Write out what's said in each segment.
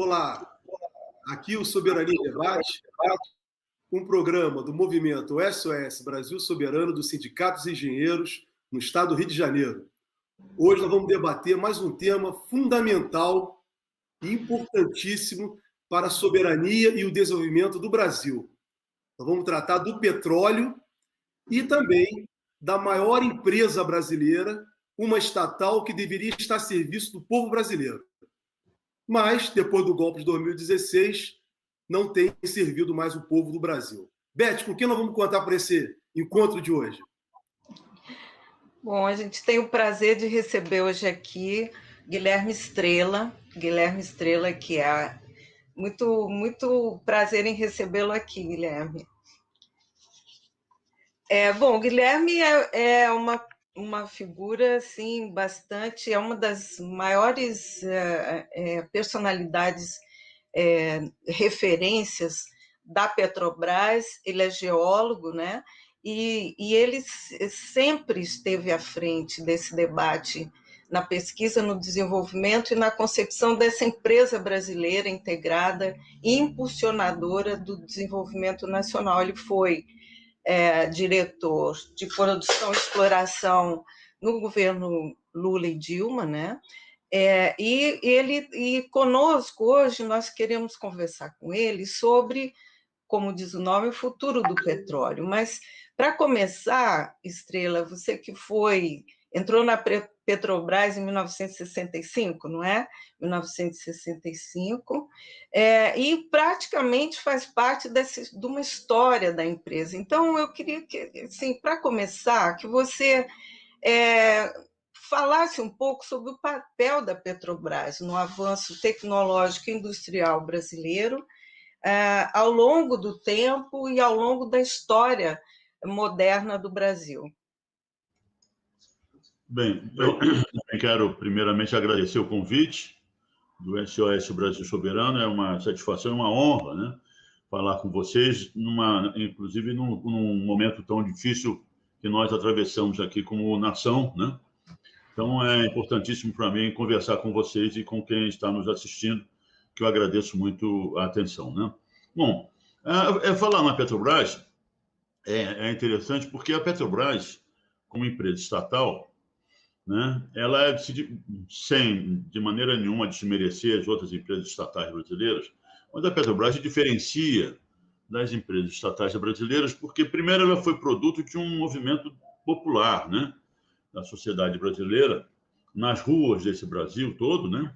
Olá, aqui o Soberania em Debate, um programa do movimento SOS Brasil Soberano dos Sindicatos e Engenheiros no estado do Rio de Janeiro. Hoje nós vamos debater mais um tema fundamental e importantíssimo para a soberania e o desenvolvimento do Brasil. Nós vamos tratar do petróleo e também da maior empresa brasileira, uma estatal que deveria estar a serviço do povo brasileiro. Mas, depois do golpe de 2016, não tem servido mais o povo do Brasil. Beth, com quem nós vamos contar para esse encontro de hoje? Bom, a gente tem o prazer de receber hoje aqui Guilherme Estrela. Guilherme Estrela, que é muito prazer em recebê-lo aqui, Guilherme. Bom, Guilherme é uma figura, assim, bastante... É uma das maiores personalidades, referências da Petrobras. Ele é geólogo, né? E ele sempre esteve à frente desse debate na pesquisa, no desenvolvimento e na concepção dessa empresa brasileira integrada e impulsionadora do desenvolvimento nacional. Ele foi diretor de produção e exploração no governo Lula e Dilma, né? E conosco hoje nós queremos conversar com ele sobre, como diz o nome, o futuro do petróleo. Mas, para começar, Estrela, você que entrou na Petrobras em 1965, não é? 1965, e praticamente faz parte de uma história da empresa. Então, eu queria que, assim, para começar, que você falasse um pouco sobre o papel da Petrobras no avanço tecnológico e industrial brasileiro, ao longo do tempo e ao longo da história moderna do Brasil. Bem, eu quero primeiramente agradecer o convite do SOS Brasil Soberano. É uma satisfação, uma honra, né, falar com vocês, inclusive num momento tão difícil que nós atravessamos aqui como nação, né? Então é importantíssimo para mim conversar com vocês e com quem está nos assistindo, que eu agradeço muito a atenção, né? Bom, falar na Petrobras é interessante porque a Petrobras, como empresa estatal, né, ela, sem de maneira nenhuma desmerecer as outras empresas estatais brasileiras, mas a Petrobras se diferencia das empresas estatais brasileiras porque, primeiro, ela foi produto de um movimento popular, né, da sociedade brasileira, nas ruas desse Brasil todo, né,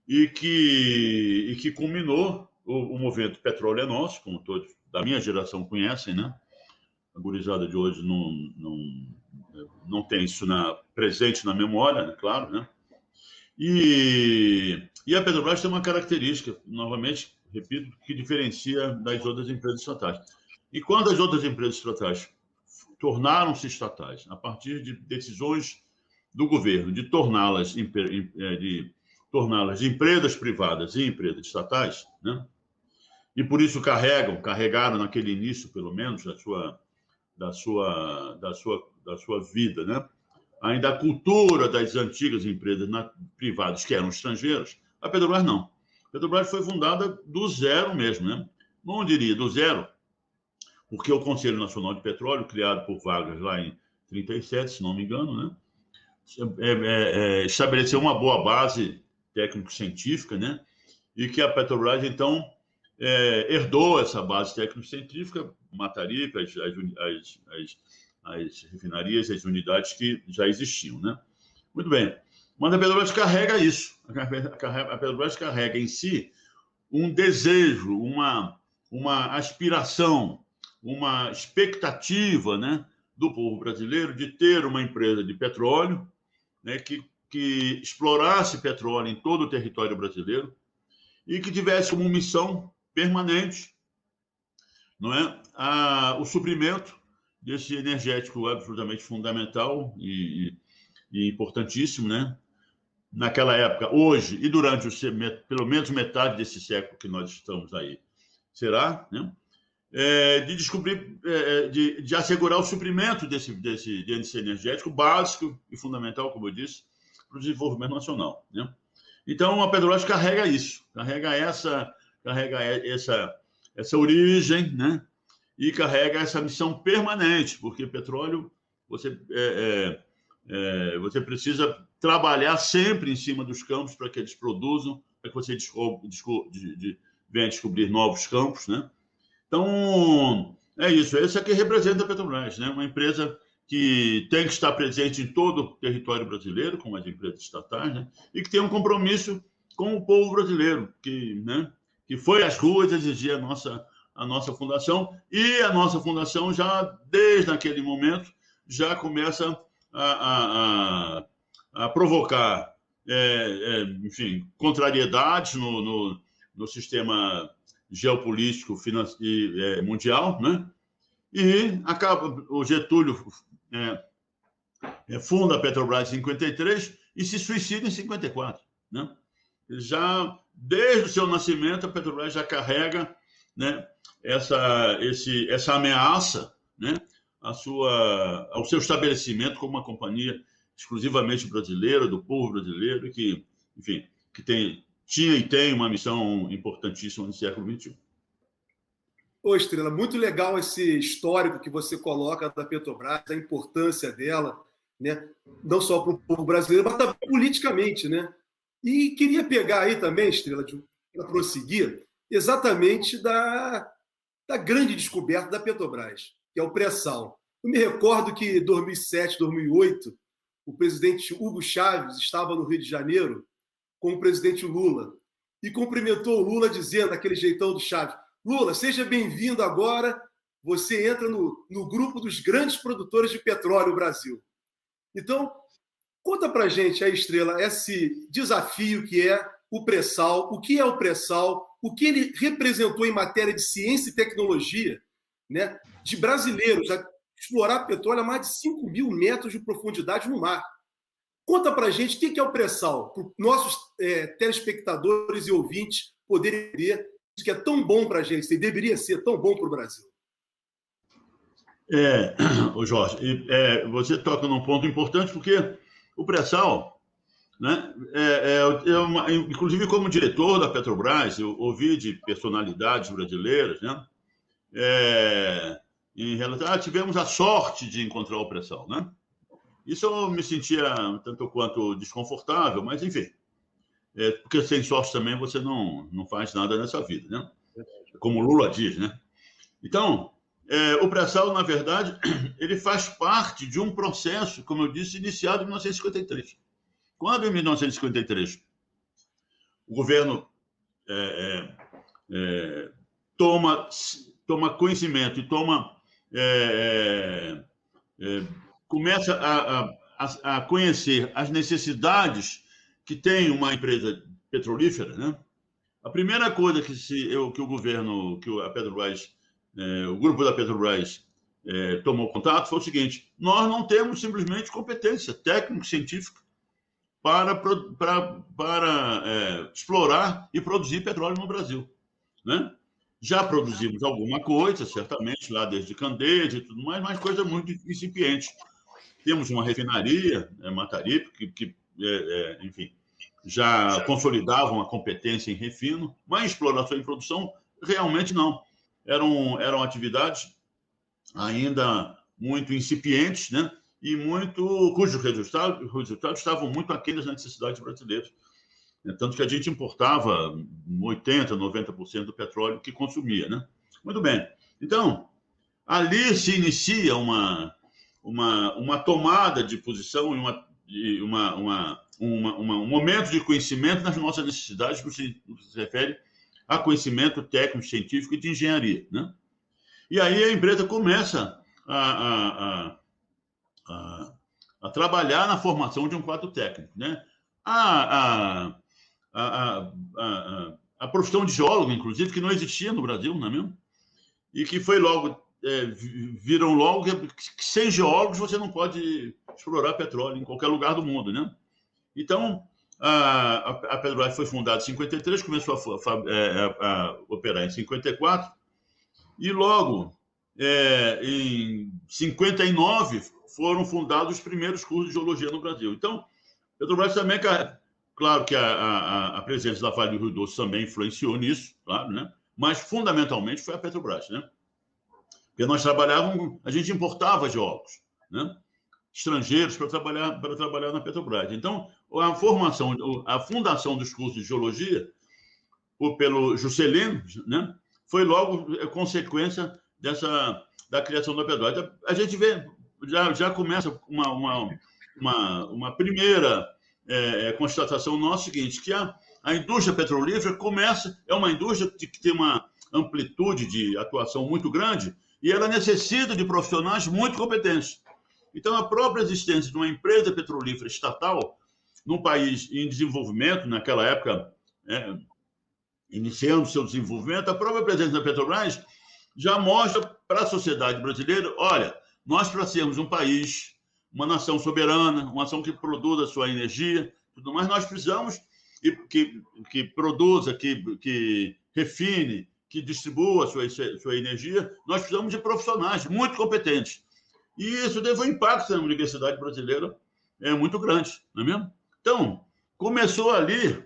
e que culminou o movimento Petróleo é Nosso, como todos da minha geração conhecem, né? A gurizada de hoje não tem isso presente na memória, né? Claro, né? E a Petrobras tem uma característica, novamente, repito, que diferencia das outras empresas estatais. E quando as outras empresas estatais tornaram-se estatais, a partir de decisões do governo de torná-las de empresas privadas e empresas estatais, né? E por isso carregaram naquele início, pelo menos, da sua vida, né, ainda a cultura das antigas empresas privadas que eram estrangeiras. A Petrobras não. A Petrobras foi fundada do zero mesmo, né? Não diria do zero, porque o Conselho Nacional de Petróleo, criado por Vargas lá em 1937, se não me engano, né, estabeleceu uma boa base técnico-científica, né, e que a Petrobras, então, herdou essa base técnico-científica, Matarica, as refinarias e as unidades que já existiam, né? Muito bem. Mas a Petrobras carrega isso. A Petrobras carrega em si um desejo, uma aspiração, uma expectativa, né, do povo brasileiro de ter uma empresa de petróleo, né, que explorasse petróleo em todo o território brasileiro e que tivesse como missão permanente, não é, o suprimento desse energético absolutamente fundamental e importantíssimo, né, naquela época, hoje e durante pelo menos metade desse século que nós estamos aí, será, né, de descobrir, de assegurar o suprimento desse índice energético básico e fundamental, como eu disse, para o desenvolvimento nacional, né? Então, a Petrobras carrega isso, carrega essa origem, né? E carrega essa missão permanente, porque petróleo, você precisa trabalhar sempre em cima dos campos para que eles produzam, para que você venha descobrir novos campos, né? Então, é isso. Esse é que representa a Petrobras, né? Uma empresa que tem que estar presente em todo o território brasileiro, como as empresas estatais, né? E que tem um compromisso com o povo brasileiro, né? Que foi às ruas exigir a nossa fundação, e a nossa fundação já, desde aquele momento, já começa a provocar, enfim, contrariedades no sistema geopolítico mundial, né? E o Getúlio funda a Petrobras em 53 e se suicida em 54, né? Já desde o seu nascimento, a Petrobras já carrega, né, essa ameaça, né, ao seu estabelecimento como uma companhia exclusivamente brasileira, do povo brasileiro, que, enfim, tinha e tem uma missão importantíssima no século XXI. Ô, Estrela, muito legal esse histórico que você coloca da Petrobras, a importância dela, né, não só para o povo brasileiro, mas também politicamente, né? E queria pegar aí também, Estrela, para prosseguir, exatamente da grande descoberta da Petrobras, que é o pré-sal. Eu me recordo que em 2007, 2008, o presidente Hugo Chávez estava no Rio de Janeiro com o presidente Lula e cumprimentou o Lula dizendo, aquele jeitão do Chávez: Lula, seja bem-vindo agora, você entra no grupo dos grandes produtores de petróleo do Brasil. Então, conta pra gente aí, Estrela, esse desafio que é o pré-sal, o que é o pré-sal, o que ele representou em matéria de ciência e tecnologia, né, de brasileiros a explorar petróleo a mais de 5.000 metros de profundidade no mar. Conta pra gente o que é o pré-sal, para os nossos telespectadores e ouvintes poderem ver que é tão bom para a gente, e deveria ser tão bom para o Brasil. Jorge, você toca num ponto importante, porque o pré-sal, né, inclusive como diretor da Petrobras, eu ouvi de personalidades brasileiras, né, em relação tivemos a sorte de encontrar o pré-sal, né? Isso eu me sentia tanto quanto desconfortável, mas enfim, porque sem sorte também você não faz nada nessa vida, né? Como o Lula diz, né? Então, o pré-sal, na verdade, ele faz parte de um processo, como eu disse, iniciado em 1953. Quando, em 1953, o governo toma conhecimento e começa a conhecer as necessidades que tem uma empresa petrolífera, né? A primeira coisa que o governo, a Petrobras, o grupo da Petrobras tomou contato foi o seguinte: nós não temos simplesmente competência técnico-científica para explorar e produzir petróleo no Brasil, né? Já produzimos alguma coisa, certamente, lá desde Candeias e tudo mais, mas coisa muito incipiente. Temos uma refinaria, Mataripe, que enfim, já consolidavam a competência em refino, mas em exploração e produção, realmente não. Eram atividades ainda muito incipientes, né? E cujos resultados estavam muito aquém das necessidades brasileiras. Tanto que a gente importava 80%, 90% do petróleo que consumia, né? Muito bem. Então, ali se inicia uma tomada de posição e um momento de conhecimento nas nossas necessidades, no que se refere a conhecimento técnico, científico e de engenharia, né? E aí a empresa começa a trabalhar na formação de um quadro técnico, né? A profissão de geólogo, inclusive, que não existia no Brasil, não é mesmo? E que foi logo, viram logo que sem geólogos você não pode explorar petróleo em qualquer lugar do mundo, né? Então, a Petrobras foi fundada em 53, começou a operar em 54, e logo, em 59, foram fundados os primeiros cursos de geologia no Brasil. Então, a Petrobras também Claro que a presença da Vale do Rio Doce também influenciou nisso, claro, né? Mas fundamentalmente foi a Petrobras, né? Porque nós trabalhávamos, a gente importava geólogos, né? Estrangeiros para trabalhar na Petrobras. Então, a fundação dos cursos de geologia pelo Juscelino, né? Foi logo consequência da criação da Petrobras. A gente vê, já começa uma primeira constatação nossa seguinte, que a indústria petrolífera é uma indústria que tem uma amplitude de atuação muito grande e ela necessita de profissionais muito competentes. Então, a própria existência de uma empresa petrolífera estatal num país em desenvolvimento, naquela época, iniciando seu desenvolvimento, a própria presença da Petrobras já mostra para a sociedade brasileira, olha, nós para sermos um país, uma nação soberana, uma nação que produza sua energia, tudo mais, nós precisamos que produza, que refine, que distribua sua energia, nós precisamos de profissionais muito competentes. E isso teve um impacto na universidade brasileira muito grande, não é mesmo? Então, começou ali,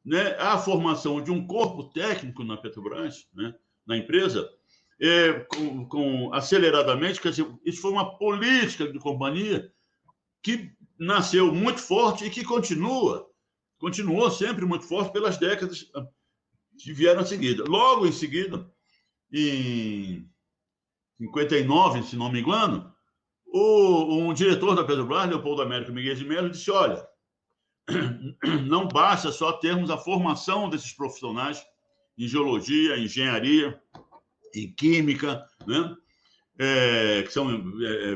né, a formação de um corpo técnico na Petrobras, né, na empresa, aceleradamente, quer dizer, isso foi uma política de companhia que nasceu muito forte e que continuou sempre muito forte pelas décadas que vieram a seguir. Logo em seguida, em 59, se não me engano, um diretor da Petrobras, Leopoldo Américo Miguel de Mello, disse, olha, não basta só termos a formação desses profissionais em geologia, em engenharia, em química, né? Que são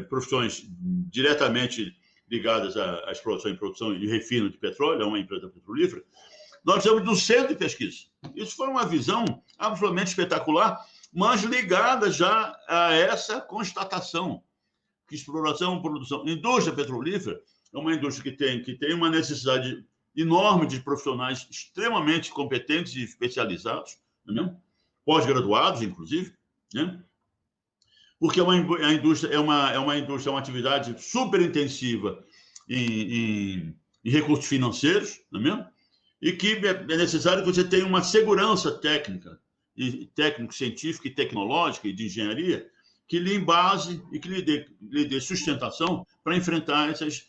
profissões diretamente ligadas à exploração e produção e refino de petróleo, é uma empresa petrolífera. Nós precisamos do centro de pesquisa. Isso foi uma visão absolutamente espetacular, mas ligada já a essa constatação que exploração, produção, indústria petrolífera é uma indústria que tem uma necessidade enorme de profissionais extremamente competentes e especializados, não é mesmo? Pós-graduados, inclusive, né? Porque a indústria é uma atividade super intensiva em recursos financeiros, não é mesmo? E que é necessário que você tenha uma segurança técnica, técnico-científica e tecnológica e de engenharia que lhe embase e que lhe dê sustentação para enfrentar esses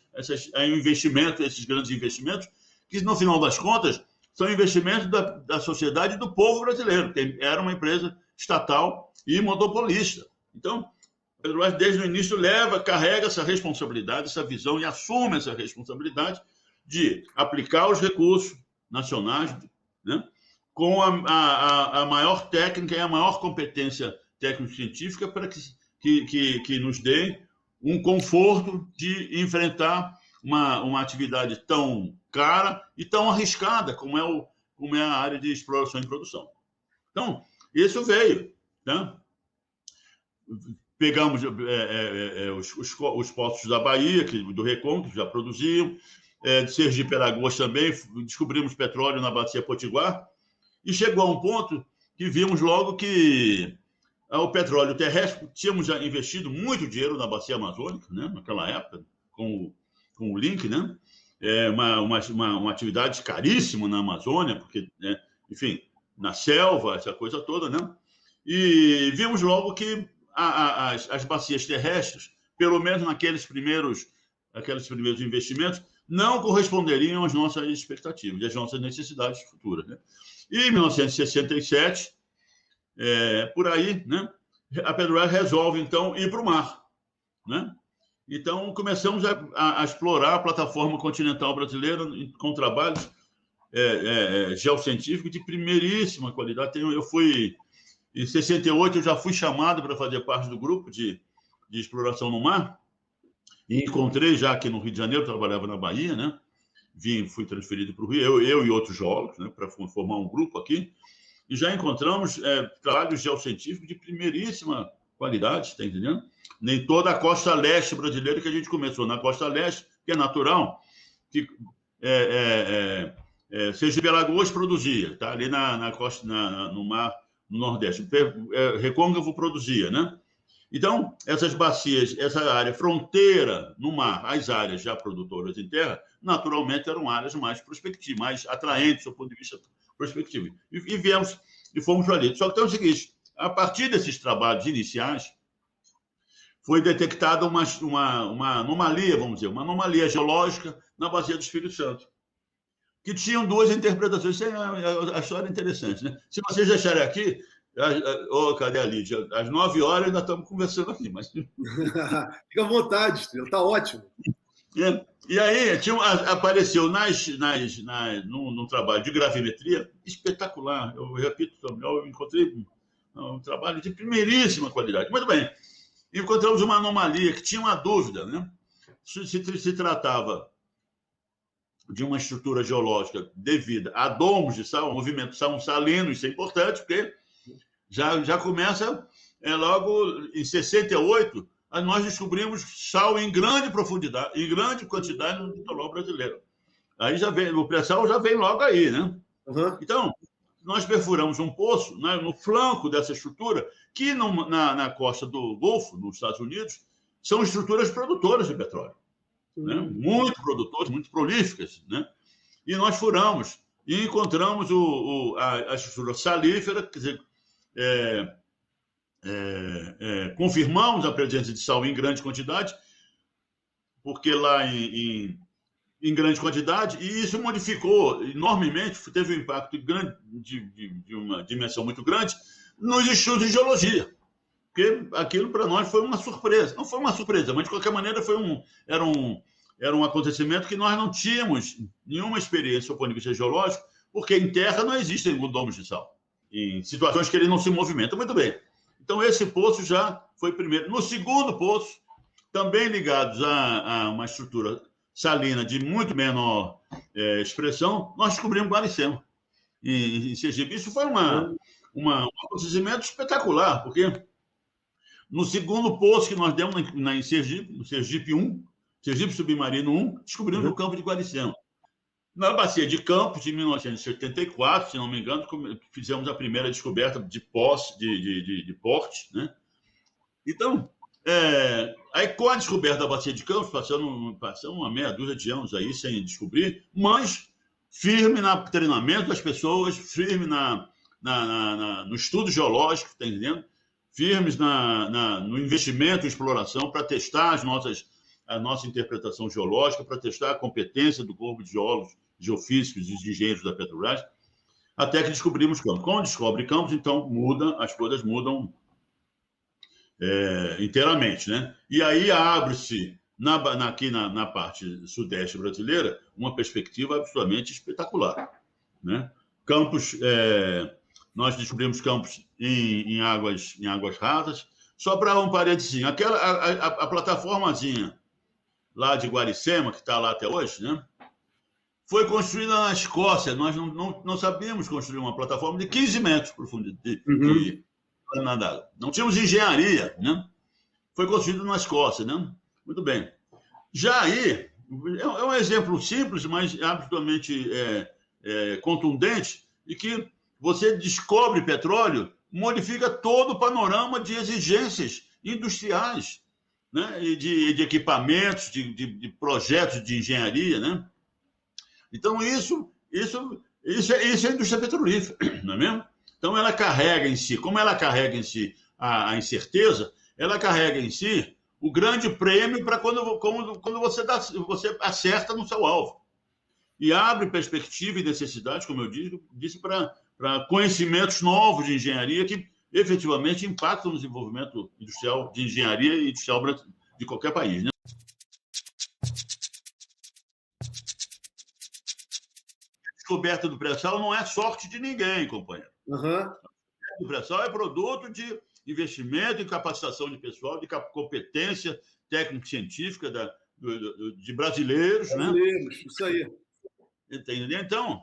grandes investimentos, que, no final das contas, são investimentos da sociedade e do povo brasileiro, que era uma empresa estatal e monopolista. Então, a Petrobras, desde o início, carrega essa responsabilidade, essa visão, e assume essa responsabilidade de aplicar os recursos nacionais, né, com a maior técnica e a maior competência técnico-científica para que nos dê um conforto de enfrentar uma atividade tão cara e tão arriscada como é a área de exploração e produção. Então, isso veio, né? Pegamos os postos da Bahia, do Recôncavo, que já produziam, de Sergipe e Alagoas também, descobrimos petróleo na Bacia Potiguar, e chegou a um ponto que vimos logo que o petróleo terrestre, tínhamos já investido muito dinheiro na Bacia Amazônica, né, naquela época, com o link, né? Uma atividade caríssima na Amazônia, porque, né, enfim, na selva, essa coisa toda, né? E vimos logo que as bacias terrestres, pelo menos naqueles primeiros investimentos, não corresponderiam às nossas expectativas, às nossas necessidades futuras, né? E em 1967, por aí, né, a Petrobras resolve, então, ir para o mar, né? Então, começamos a explorar a plataforma continental brasileira com trabalhos geocientíficos de primeiríssima qualidade. Em 68, eu já fui chamado para fazer parte do grupo de exploração no mar, e encontrei já aqui no Rio de Janeiro, trabalhava na Bahia, né? Fui transferido para o Rio, eu e outros geólogos, né, para formar um grupo aqui, e já encontramos trabalhos geocientíficos de primeiríssima qualidade, está entendendo? Nem toda a costa leste brasileira, que a gente começou na costa leste, que é natural, que Sergipe e Alagoas produzia, tá? Ali na costa, no mar, no Nordeste. Recôncavo produzia, né? Então, essas bacias, essa área fronteira no mar, as áreas já produtoras em terra, naturalmente eram áreas mais prospectivas, mais atraentes do ponto de vista prospectivo. E viemos e fomos para ali. Só que tem o seguinte, a partir desses trabalhos iniciais, foi detectada uma anomalia, vamos dizer, uma anomalia geológica na bacia do Espírito Santo, que tinham duas interpretações. A história é interessante, né? Se vocês deixarem aqui, cadê a Lídia? Às 9 horas ainda estamos conversando aqui, mas... Fica à vontade, Estrela, está ótimo. E aí apareceu num trabalho de gravimetria espetacular. Eu repito, eu encontrei um trabalho de primeiríssima qualidade. Muito bem. Encontramos uma anomalia que tinha uma dúvida, né? Se tratava de uma estrutura geológica devida a domos de sal, movimento salino, isso é importante, porque já começa logo em 68, nós descobrimos sal em grande profundidade, em grande quantidade no litoral brasileiro. Aí já vem, o pré-sal já vem logo aí, né? Uhum. Então, nós perfuramos um poço, né, no flanco dessa estrutura, que na costa do Golfo, nos Estados Unidos, são estruturas produtoras de petróleo. Né? Muito produtoras, muito prolíficas. Né? E nós furamos e encontramos a estrutura salífera, quer dizer, confirmamos a presença de sal em grande quantidade, porque lá em grande quantidade, e isso modificou enormemente, teve um impacto grande, de uma dimensão muito grande, nos estudos de geologia. Porque aquilo, para nós, foi uma surpresa. Não foi uma surpresa, mas, de qualquer maneira, era um acontecimento que nós não tínhamos nenhuma experiência do ponto de vista geológico, porque em terra não existem domos de sal, em situações que ele não se movimenta. Muito bem. Então, esse poço já foi primeiro. No segundo poço, também ligados a uma estrutura salina de muito menor expressão, nós descobrimos Guaricema, em Sergipe. Isso foi um acontecimento espetacular, porque no segundo poço que nós demos em Sergipe, no Sergipe 1, Sergipe Submarino 1, descobrimos o campo de Guaricema. Na bacia de Campos, em 1974, se não me engano, fizemos a primeira descoberta de porte, né? Então, aí com a descoberta da bacia de Campos, passando uma meia dúzia de anos aí sem descobrir, mas firme no treinamento das pessoas, firme no estudo geológico, está entendendo? Firmes no investimento e exploração para testar a nossa interpretação geológica, para testar a competência do corpo de geólogos, geofísicos e de engenheiros da Petrobras, até que descobrimos Campos. Quando descobre Campos, então as coisas mudam inteiramente, né? E aí abre-se aqui na parte sudeste brasileira uma perspectiva absolutamente espetacular, né? Campos, nós descobrimos Campos em águas rasas. Só para um paredezinho, a plataformazinha lá de Guaricema, que está lá até hoje, né? Foi construída na Escócia. Nós não sabíamos construir uma plataforma de 15 metros de profundidade. Não tínhamos engenharia, né? Foi construído na Escócia, né? Muito bem. Já aí, é um exemplo simples, mas absolutamente contundente, de que você descobre petróleo, modifica todo o panorama de exigências industriais, né? E de equipamentos, de projetos de engenharia, né? Então, isso é indústria petrolífera, não é mesmo? Então, ela carrega em si, como ela carrega em si a incerteza, ela carrega em si o grande prêmio para quando você acerta no seu alvo. E abre perspectiva e necessidade, como eu disse, para conhecimentos novos de engenharia que efetivamente impactam no desenvolvimento industrial de engenharia e industrial de qualquer país, né? A descoberta do pré-sal não é sorte de ninguém, companheiro. O pré-sal é produto de investimento e capacitação de pessoal, de competência técnico-científica de brasileiros, né? Isso aí. Entendeu? Então,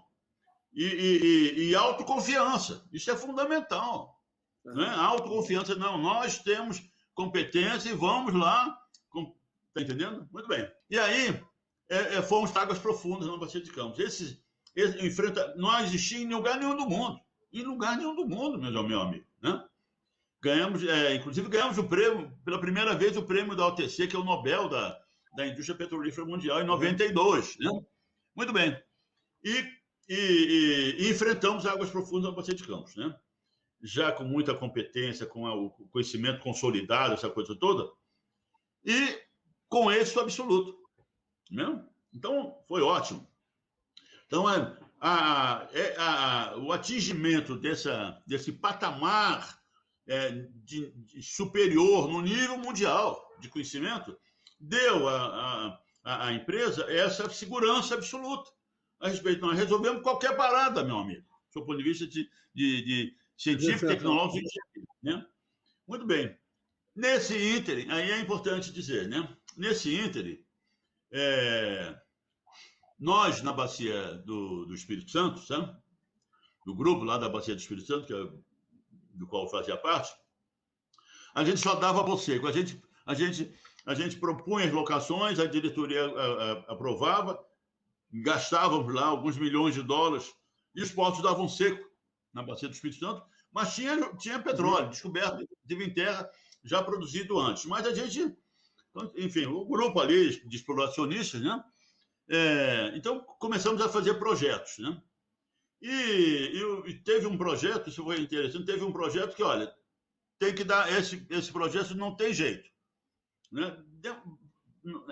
e autoconfiança, isso é fundamental. Né? Autoconfiança, não, nós temos competência e vamos lá. Está entendendo? Muito bem. E aí, fomos para águas profundas na Bacia de Campos. Não existia em lugar nenhum do mundo. Em lugar nenhum do mundo, meu amigo. Né? inclusive ganhamos o prêmio, pela primeira vez, o prêmio da OTC, que é o Nobel da Indústria Petrolífera Mundial, em 92. Né? Muito bem. E enfrentamos águas profundas na Bacia de Campos, né? Já com muita competência, com o conhecimento consolidado, essa coisa toda, e com êxito absoluto. Né? Então, foi ótimo. Então, o atingimento desse patamar de superior no nível mundial de conhecimento deu à empresa essa segurança absoluta a respeito. Nós resolvemos qualquer parada, meu amigo, do ponto de vista de científico, tecnológico. Né? Muito bem. Nesse ínterim, aí é importante dizer, né? Nesse ínterim, nós, na Bacia do Espírito Santo, sabe? Do grupo lá da Bacia do Espírito Santo, do qual eu fazia parte, a gente só dava por seco. A gente propunha as locações, a diretoria aprovava, gastávamos lá alguns milhões de dólares e os portos davam seco na Bacia do Espírito Santo, mas tinha petróleo descoberto, teve em terra, já produzido antes. Mas a gente, enfim, o grupo ali de exploracionistas, né? Então, começamos a fazer projetos, né? E teve um projeto, isso foi interessante, teve um projeto que, olha, tem que dar, esse projeto não tem jeito. Né?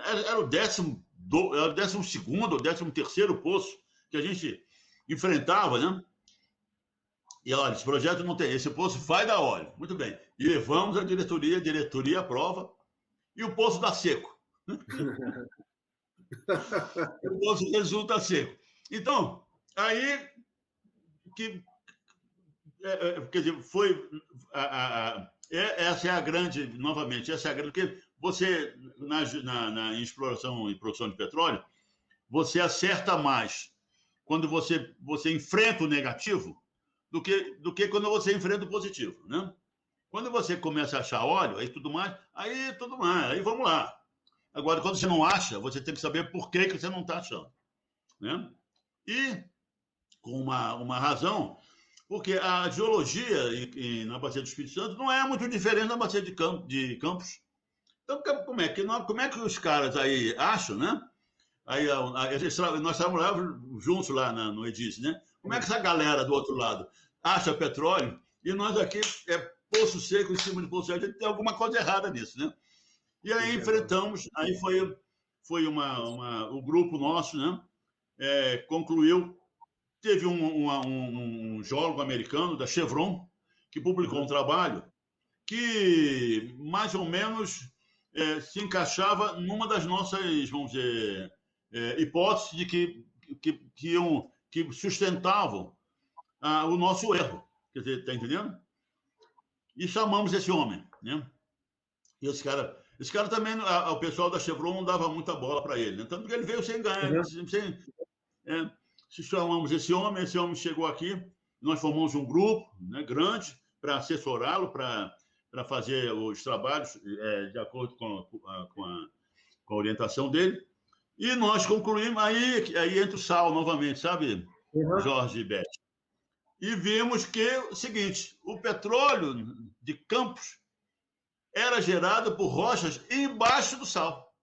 Era o 12º ou 13º poço que a gente enfrentava, né? E, olha, esse projeto não tem, esse poço vai dar óleo. Muito bem. E levamos a diretoria aprova, e o poço dá seco. O poço resulta seco. Então, aí, quer dizer, foi... essa é a grande, novamente, essa é a grande... Porque você, na exploração e produção de petróleo, você acerta mais quando você enfrenta o negativo do que quando você enfrenta o positivo, né? Quando você começa a achar óleo, aí tudo mais, aí vamos lá. Agora, quando você não acha, você tem que saber por que você não está achando, né? E, com uma razão, porque a geologia na Bacia do Espírito Santo não é muito diferente da Bacia de Campos. Então, como é que os caras aí acham, né? Aí nós trabalhávamos juntos lá no Edis, né? Como é que essa galera do outro lado acha petróleo e nós aqui poço seco em cima de poço seco? Tem alguma coisa errada nisso, né? E aí enfrentamos, aí foi o grupo nosso, né? Concluiu. Teve um geólogo americano da Chevron que publicou um trabalho que mais ou menos se encaixava numa das nossas, vamos dizer, hipóteses de que sustentavam o nosso erro. Quer dizer, está entendendo? E chamamos esse homem, né? E esse cara também, o pessoal da Chevron não dava muita bola para ele, né? Tanto que ele veio sem ganhar, se chamamos esse homem chegou aqui, nós formamos um grupo, né, grande para assessorá-lo, para fazer os trabalhos de acordo com a orientação dele. E nós concluímos, aí entra o sal novamente, sabe, Jorge e Beth? E vimos que o seguinte, o petróleo de Campos era gerado por rochas embaixo do sal.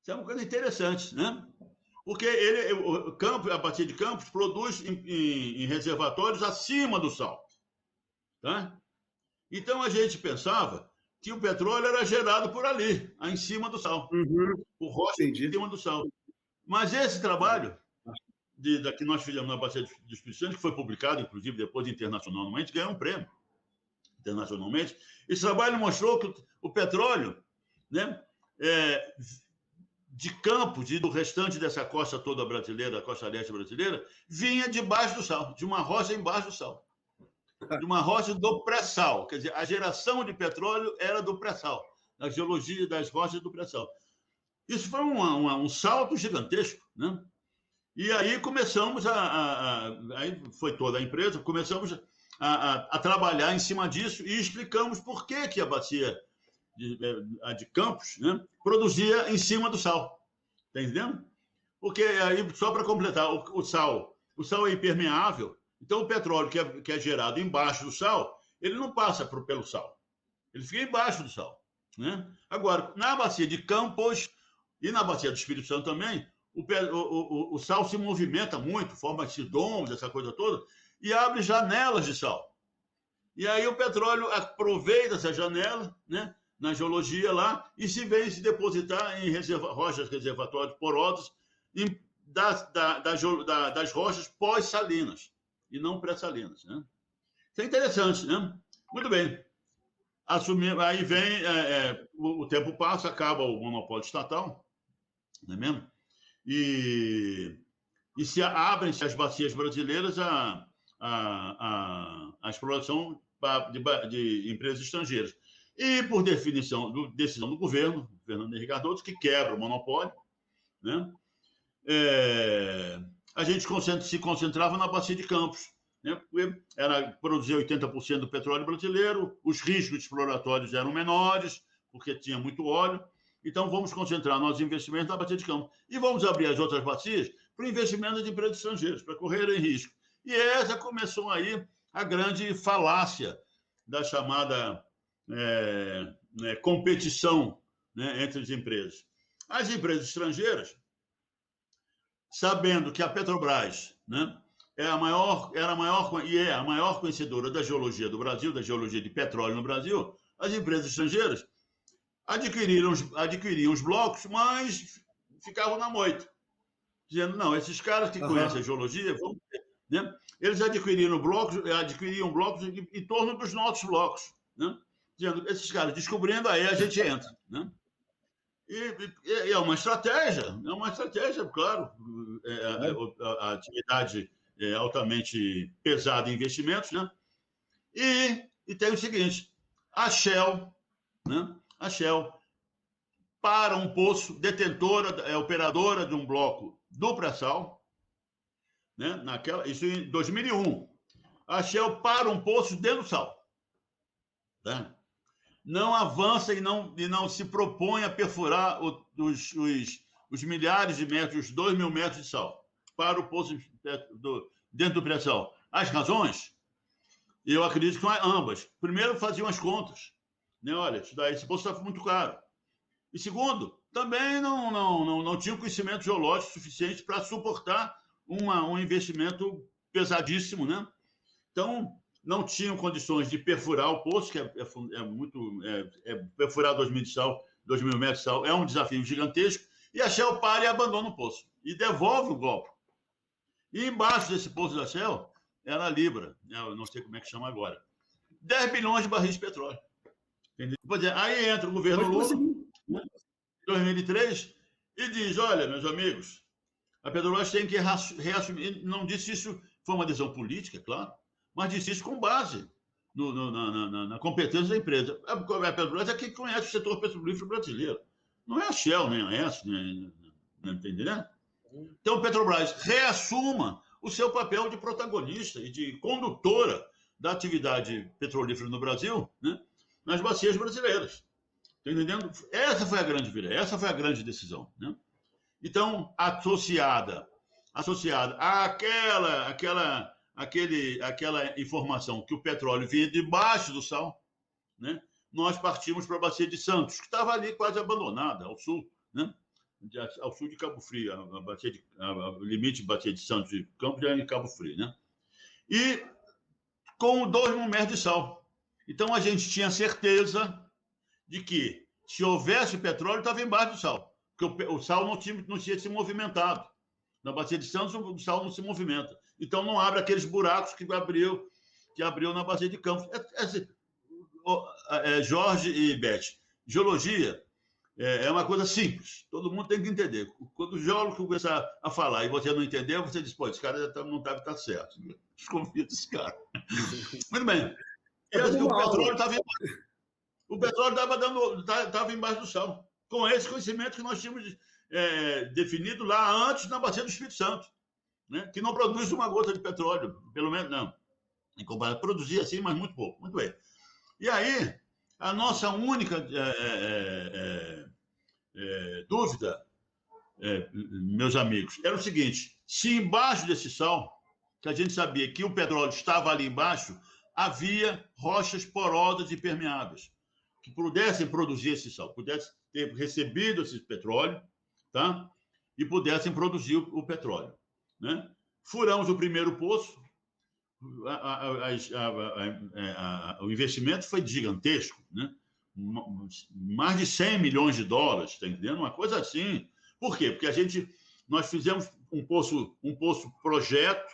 Isso é uma coisa interessante, né? Porque a Bacia de Campos produz em reservatórios acima do sal. Tá? Então, a gente pensava que o petróleo era gerado por ali, em cima do sal. Por rocha em cima do sal. Mas esse trabalho que nós fizemos na Bacia do Espírito Santo, que foi publicado, inclusive, depois internacionalmente, ganhou um prêmio internacionalmente. Esse trabalho mostrou que o petróleo, né, de Campos e do restante dessa costa toda brasileira, a costa leste brasileira, vinha debaixo do sal, de uma rocha embaixo do sal. De uma rocha do pré-sal. Quer dizer, a geração de petróleo era do pré-sal, da geologia das rochas do pré-sal. Isso foi um salto gigantesco, né? E aí começamos aí foi toda a empresa, começamos a trabalhar em cima disso e explicamos por que a bacia de Campos, né, produzia em cima do sal. Está entendendo? Porque aí, só para completar, o sal é impermeável, então o petróleo que é gerado embaixo do sal, ele não passa pelo sal. Ele fica embaixo do sal, né? Agora, na bacia de Campos e na bacia do Espírito Santo também, o sal se movimenta muito, forma-se domos, essa coisa toda, e abre janelas de sal. E aí o petróleo aproveita essa janela, né, na geologia lá, e vem se depositar em rochas reservatórios porosos das rochas pós-salinas, e não pré-salinas, né? Isso é interessante, né? Muito bem. Aí vem, o tempo passa, acaba o monopólio estatal, não é mesmo? E abrem-se as bacias brasileiras à exploração de empresas estrangeiras. E, por decisão do governo, Fernando Henrique Cardoso, que quebra o monopólio, né? A gente se concentrava na bacia de Campos, né? Produzia 80% do petróleo brasileiro, os riscos exploratórios eram menores, porque tinha muito óleo. Então, vamos concentrar nossos investimentos na bacia de Campos. E vamos abrir as outras bacias para o investimento de empresas estrangeiras, para correrem risco. E essa começou aí a grande falácia da chamada competição, né, entre as empresas. As empresas estrangeiras, sabendo que a Petrobras, né, era a maior conhecedora da geologia do Brasil, da geologia de petróleo no Brasil, as empresas estrangeiras adquiriam os blocos, mas ficavam na moita, dizendo, não, esses caras que conhecem a geologia, né, eles adquiriam blocos em torno dos nossos blocos, né, dizendo, esses caras descobrindo, aí a gente entra, né? E é uma estratégia, claro, a atividade é altamente pesada em investimentos, né? E tem o seguinte, a Shell, né? A Shell, para um poço, detentora, operadora de um bloco do pré-sal, né? Isso em 2001. A Shell para um poço dentro do sal. Tá? Não avança e não se propõe a perfurar os milhares de metros, os 2.000 metros de sal, para o poço dentro do pré-sal. As razões, eu acredito que são ambas. Primeiro, faziam as contas. Né? Olha, esse poço está muito caro. E segundo, também não tinha conhecimento geológico suficiente para suportar um investimento pesadíssimo, né? Então, não tinham condições de perfurar o poço, que perfurar 2.000 metros de sal é um desafio gigantesco, e a Shell para e abandona o poço, e devolve o golpe. E embaixo desse poço da Shell era a Libra, eu não sei como é que chama agora, 10 bilhões de barris de petróleo. Entendeu? Aí entra o governo Lula, em 2003, e diz, olha, meus amigos, a Petrobras tem que reassumir, não disse isso, foi uma decisão política, claro, mas disse isso com base na competência da empresa. A Petrobras é quem conhece o setor petrolífero brasileiro. Não é a Shell, nem a ESS, não entende, né? Então, a Petrobras reassuma o seu papel de protagonista e de condutora da atividade petrolífera no Brasil, né, nas bacias brasileiras. Está entendendo? Essa foi a grande virada, essa foi a grande decisão, né? Então, associada àquela informação que o petróleo vinha debaixo do sal, né? Nós partimos para a bacia de Santos, que estava ali quase abandonada, ao sul, né? Ao sul de Cabo Frio, o limite de bacia de Santos de Campos é em Cabo Frio, né? E com 2.000 metros de sal. Então, a gente tinha certeza de que, se houvesse petróleo, estava embaixo do sal, porque o sal não tinha se movimentado. Na bacia de Santos, o sal não se movimenta. Então, não abre aqueles buracos que abriu na bacia de Campos. Jorge e Beth, geologia é uma coisa simples. Todo mundo tem que entender. Quando o geólogo começar a falar e você não entender, você diz, pô, esse cara não deve estar certo. Desconfia desse cara. Muito bem. O petróleo estava embaixo. O petróleo estava embaixo do sal. Com esse conhecimento que nós tínhamos definido lá antes na bacia do Espírito Santo, né? Que não produz uma gota de petróleo, pelo menos não. Em comparação, produzia assim, mas muito pouco. Muito bem. E aí, a nossa única dúvida, meus amigos, era o seguinte: se embaixo desse sal, que a gente sabia que o petróleo estava ali embaixo, havia rochas porosas e permeáveis que pudessem produzir esse sal, pudessem ter recebido esse petróleo, tá? E pudessem produzir o petróleo, né? Furamos o primeiro poço, o investimento foi gigantesco, né? Mais de 100 milhões de dólares, tá entendendo? Uma coisa assim. Por quê? Porque nós fizemos um poço projeto,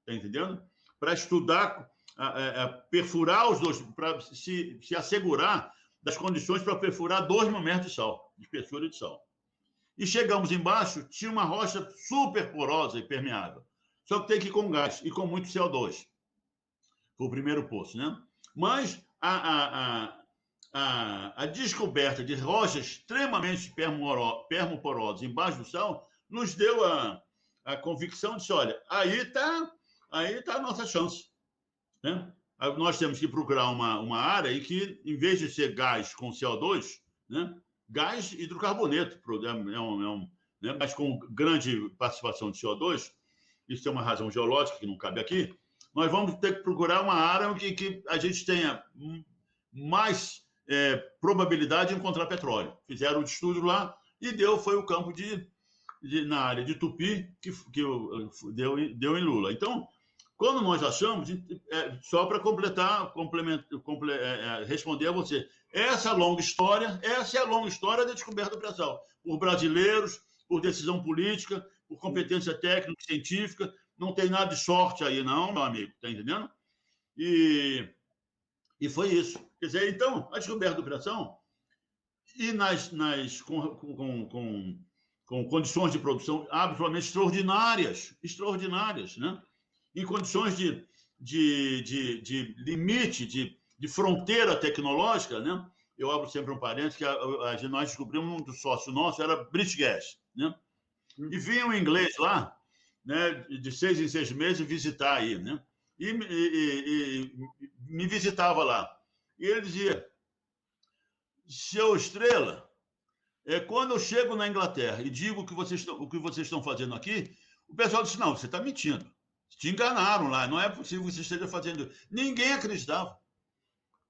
tá entendendo? Para estudar, perfurar os dois, para se assegurar das condições para perfurar 2 mil metros de sal, de espessura de sal. E chegamos embaixo, tinha uma rocha super porosa e permeável. Só que tem que ir com gás e com muito CO2. Foi o primeiro poço, né? Mas a descoberta de rochas extremamente permoporosas embaixo do sal nos deu a convicção de, olha, aí tá a nossa chance, né? Nós temos que procurar uma área em que, em vez de ser gás com CO2, né, gás hidrocarboneto, né, mas com grande participação de CO2, isso tem uma razão geológica que não cabe aqui, nós vamos ter que procurar uma área em que a gente tenha mais probabilidade de encontrar petróleo. Fizeram um estudo lá e foi o campo na área de Tupi que deu em Lula. Então, quando nós achamos, só para responder a você, essa é a longa história da descoberta do pré-sal, por brasileiros, por decisão política, por competência técnica, científica, não tem nada de sorte aí não, meu amigo, tá entendendo? E foi isso. Quer dizer, então, a descoberta do pré-sal e com condições de produção absolutamente extraordinárias, né? Em condições de limite, de fronteira tecnológica, né? Eu abro sempre um parênteses, que nós descobrimos um do sócio nosso, era British Gas, né? E vinha um inglês lá, né, de 6 em 6 meses visitar aí, né? E me visitava lá. E ele dizia, seu Estrela, quando eu chego na Inglaterra e digo o que vocês estão fazendo aqui, o pessoal disse, não, você está mentindo. Te enganaram lá, não é possível que você esteja fazendo. Ninguém acreditava.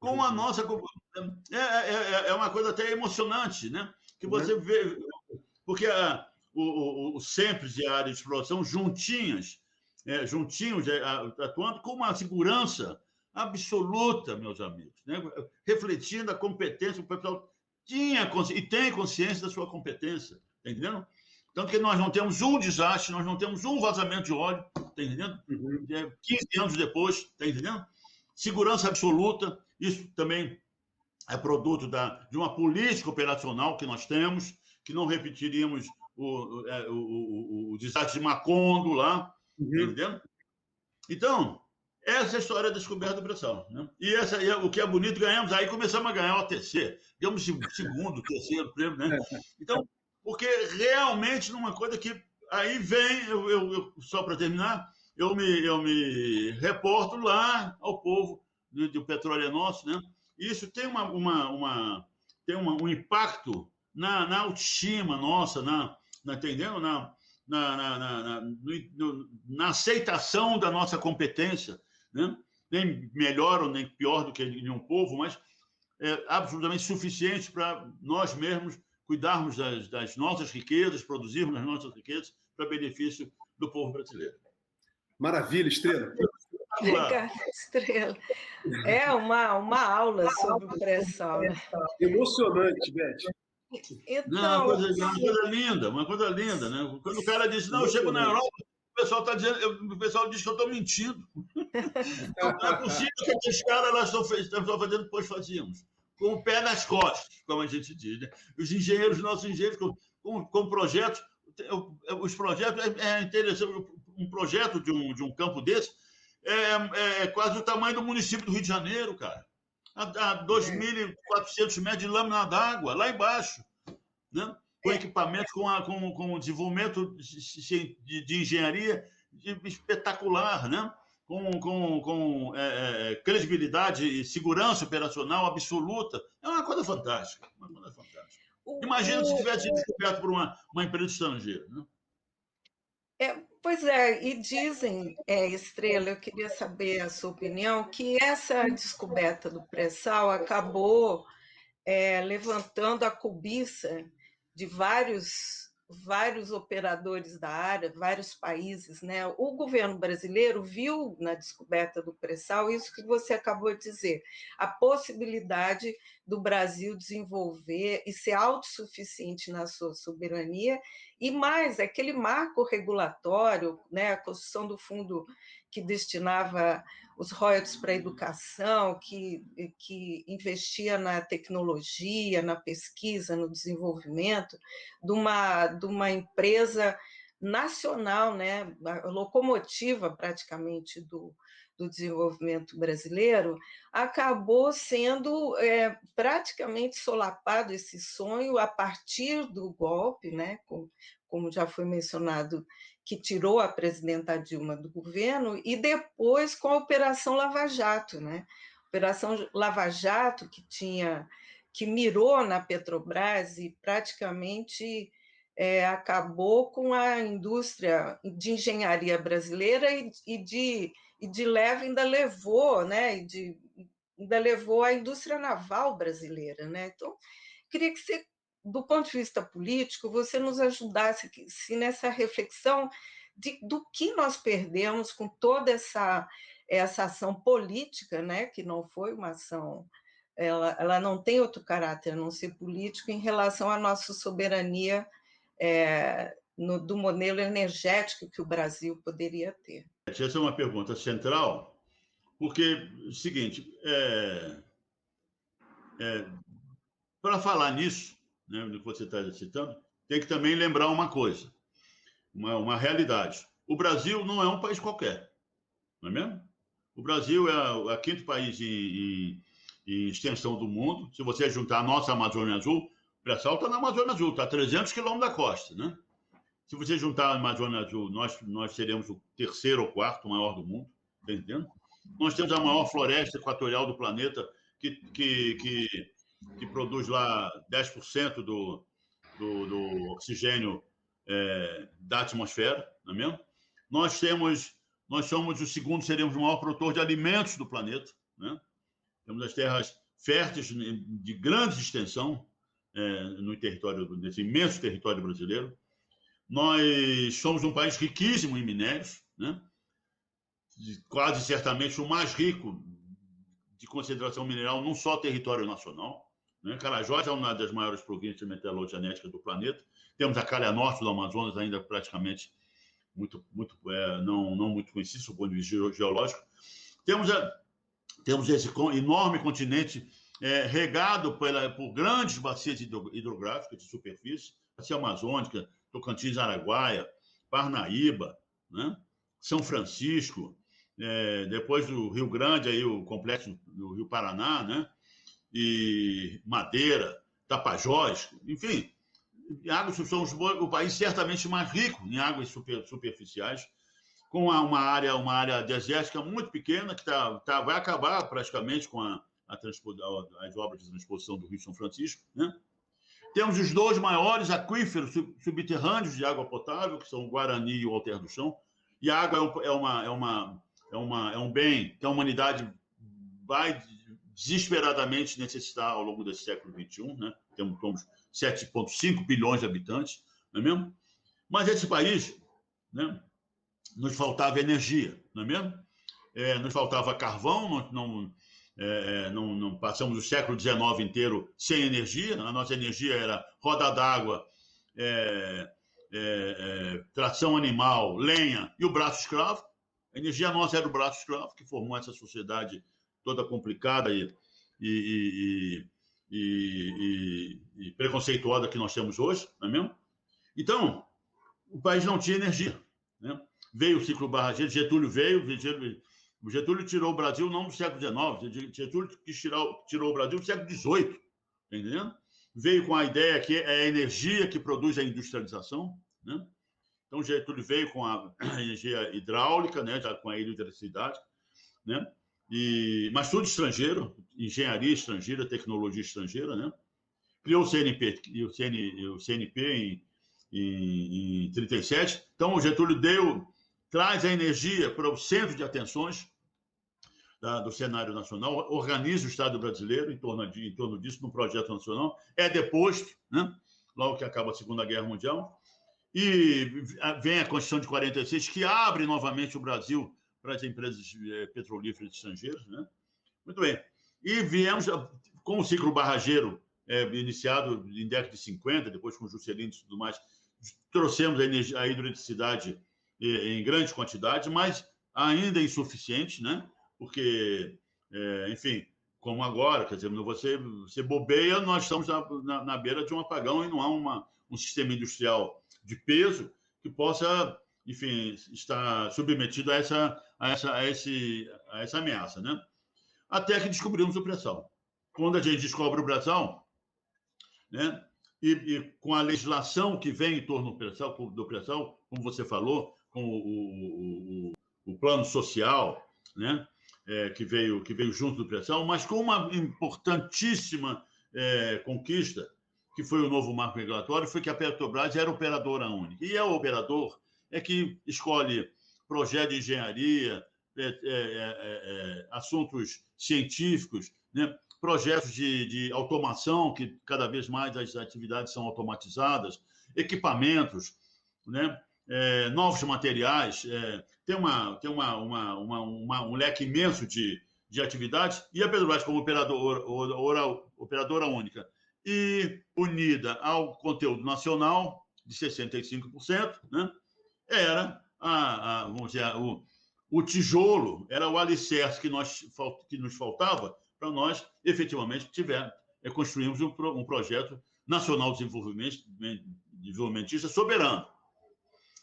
Com a nossa... É uma coisa até emocionante, né? Que você vê... Porque os centros de área de exploração juntinhos, atuando com uma segurança absoluta, meus amigos, né? Refletindo a competência, o pessoal tinha e tem consciência da sua competência, tá entendendo? Tanto que nós não temos um desastre, nós não temos um vazamento de óleo, tá entendendo? 15 anos depois, tá entendendo? Segurança absoluta, isso também é produto de uma política operacional que nós temos, que não repetiríamos o desastre de Macondo lá, tá entendendo? Então, essa é a história da descoberta do pré-sal, né? E o que é bonito, ganhamos, aí começamos a ganhar o ATC, ganhamos segundo, terceiro prêmio, né? Então, porque realmente numa coisa que aí vem, só para terminar, eu me reporto lá ao povo do Petróleo é Nosso, né? E isso tem um impacto na autoestima nossa, entendendo? Na aceitação da nossa competência, né? Nem melhor ou nem pior do que nenhum povo, mas absolutamente suficiente para nós mesmos cuidarmos das nossas riquezas, produzirmos as nossas riquezas para benefício do povo brasileiro. Maravilha, Estrela. Ricardo Estrela. É uma aula sobre o pré-sal, né? Emocionante, Beth. Então, uma coisa linda, né? Quando o cara diz, não, eu chego na Europa, o pessoal diz que eu estou mentindo. Não é possível que esses caras estão fazendo, pois fazíamos. Com o pé nas costas, como a gente diz, né? Os nossos engenheiros, com projetos, os projetos, é interessante, um projeto de um campo desse é quase o tamanho do município do Rio de Janeiro, cara. A 2.400 metros de lâmina d'água, lá embaixo, né? Com equipamentos, com o desenvolvimento de engenharia espetacular, né? Com credibilidade e segurança operacional absoluta. É uma coisa fantástica. Imagina se tivesse sido descoberto por uma empresa estrangeira. Né? Pois é, e dizem, Estrela, eu queria saber a sua opinião, que essa descoberta do pré-sal acabou levantando a cobiça de vários operadores da área, vários países, né? O governo brasileiro viu na descoberta do pré-sal isso que você acabou de dizer, a possibilidade do Brasil desenvolver e ser autossuficiente na sua soberania, e mais, aquele marco regulatório, né, a construção do fundo que destinava os royalties para a educação, que investia na tecnologia, na pesquisa, no desenvolvimento, de uma empresa nacional, né, a locomotiva praticamente do desenvolvimento brasileiro, acabou sendo praticamente solapado esse sonho a partir do golpe, né, como já foi mencionado, que tirou a presidenta Dilma do governo, e depois com a Operação Lava Jato, né? Operação Lava Jato que mirou na Petrobras e praticamente acabou com a indústria de engenharia brasileira e de leve ainda levou, né? Ainda levou a indústria naval brasileira, né? Então, queria que você, do ponto de vista político, você nos ajudasse nessa reflexão do que nós perdemos com toda essa ação política, né, que não foi uma ação, ela não tem outro caráter a não ser político em relação à nossa soberania do modelo energético que o Brasil poderia ter. Essa é uma pergunta central, porque é o seguinte, para falar nisso, né, do que você está citando, tem que também lembrar uma coisa, uma realidade. O Brasil não é um país qualquer, não é mesmo? O Brasil é o quinto país em extensão do mundo. Se você juntar a nossa Amazônia Azul, o pré-sal está na Amazônia Azul, está a 300 quilômetros da costa, né? Se você juntar a Amazônia Azul, nós seremos o terceiro ou quarto maior do mundo, tá entendendo? Nós temos a maior floresta equatorial do planeta, que produz lá 10% do oxigênio da atmosfera, não é mesmo? Nós somos o segundo, seremos o maior produtor de alimentos do planeta, né? Temos as terras férteis de grande extensão nesse imenso território brasileiro. Nós somos um país riquíssimo em minérios, né? Quase certamente o mais rico de concentração mineral num só território nacional, né? Carajás é uma das maiores províncias de metallogenética do planeta. Temos a calha norte do Amazonas, ainda praticamente não muito conhecido, do ponto de vista geológico. Temos esse enorme continente regado por grandes bacias hidrográficas de superfície, bacia amazônica, Tocantins, Araguaia, Parnaíba, né? São Francisco, depois do Rio Grande, aí, o complexo do Rio Paraná, né? E Madeira, Tapajós, enfim, somos o país certamente mais rico em águas superficiais, com uma área desértica muito pequena, que vai acabar praticamente com as obras de transposição do Rio São Francisco, né? Temos os dois maiores aquíferos subterrâneos de água potável, que são o Guarani e o Alter do Chão, e a água é um bem que a humanidade vai desesperadamente necessitar ao longo desse século XXI, né? Temos 7,5 bilhões de habitantes, não é mesmo? Mas esse país, né, nos faltava energia, não é mesmo? Nos faltava carvão, não passamos o século XIX inteiro sem energia. A nossa energia era roda d'água, tração animal, lenha e o braço escravo. A energia nossa era o braço escravo, que formou essa sociedade toda complicada e preconceituosa que nós temos hoje, não é mesmo? Então, o país não tinha energia, né? Veio o ciclo barrageiro, Getúlio veio, o Getúlio tirou o Brasil não do século XIX, Getúlio tirou o Brasil do século XVIII, tá entendendo? Veio com a ideia que é a energia que produz a industrialização, né? Então, Getúlio veio com a energia hidráulica, né, já com a eletricidade, né? Mas tudo estrangeiro, engenharia estrangeira, tecnologia estrangeira, né? Criou o CNP, em 37. Então, o Getúlio traz a energia para o centro de atenções do cenário nacional, organiza o Estado brasileiro em torno disso, num projeto nacional, é deposto, né, logo que acaba a Segunda Guerra Mundial, e vem a Constituição de 46, que abre novamente o Brasil para as empresas petrolíferas estrangeiras, né? Muito bem. E viemos com o ciclo barrageiro iniciado em década de 50, depois com Juscelino e tudo mais, trouxemos a hidroeletricidade em grande quantidade, mas ainda insuficiente, né? Porque, enfim, como agora, quer dizer, você bobeia, nós estamos na beira de um apagão e não há um sistema industrial de peso que possa, enfim, estar submetido a essa ameaça, né? Até que descobrimos o pré-sal. Quando a gente descobre o pré-sal, né, e com a legislação que vem em torno do pré-sal, como você falou, com o plano social, né, que veio junto do pré-sal, mas com uma importantíssima conquista, que foi o novo marco regulatório, foi que a Petrobras era operadora única. E o operador é que escolhe projeto de engenharia, assuntos científicos, né, projetos de automação, que cada vez mais as atividades são automatizadas, equipamentos, né, novos materiais, tem um leque imenso de atividades, e a Petrobras, como operadora única e unida ao conteúdo nacional, de 65%, né, era, vamos dizer, o tijolo, era o alicerce que nos faltava para nós, efetivamente, construirmos um projeto nacional de desenvolvimentista soberano.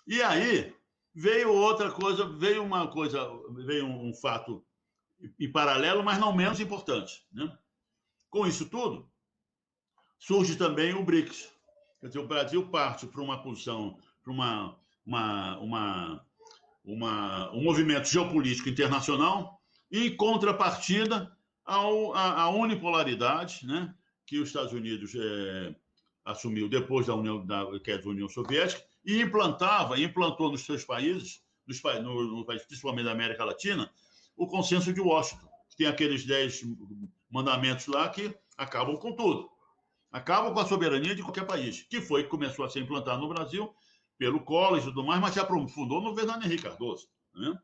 E aí veio outra coisa, veio um fato em paralelo, mas não menos importante, né? Com isso tudo, surge também o BRICS. Quer dizer, o Brasil parte para uma posição, para um movimento geopolítico internacional, e em contrapartida à unipolaridade, né, que os Estados Unidos assumiu depois da União Soviética, e implantou nos seus países, principalmente da América Latina, o consenso de Washington, que tem aqueles 10 mandamentos lá que acabam com tudo. Acabam com a soberania de qualquer país, que começou a ser implantado no Brasil pelo Collor e tudo mais, mas se aprofundou no Fernando Henrique Cardoso, né?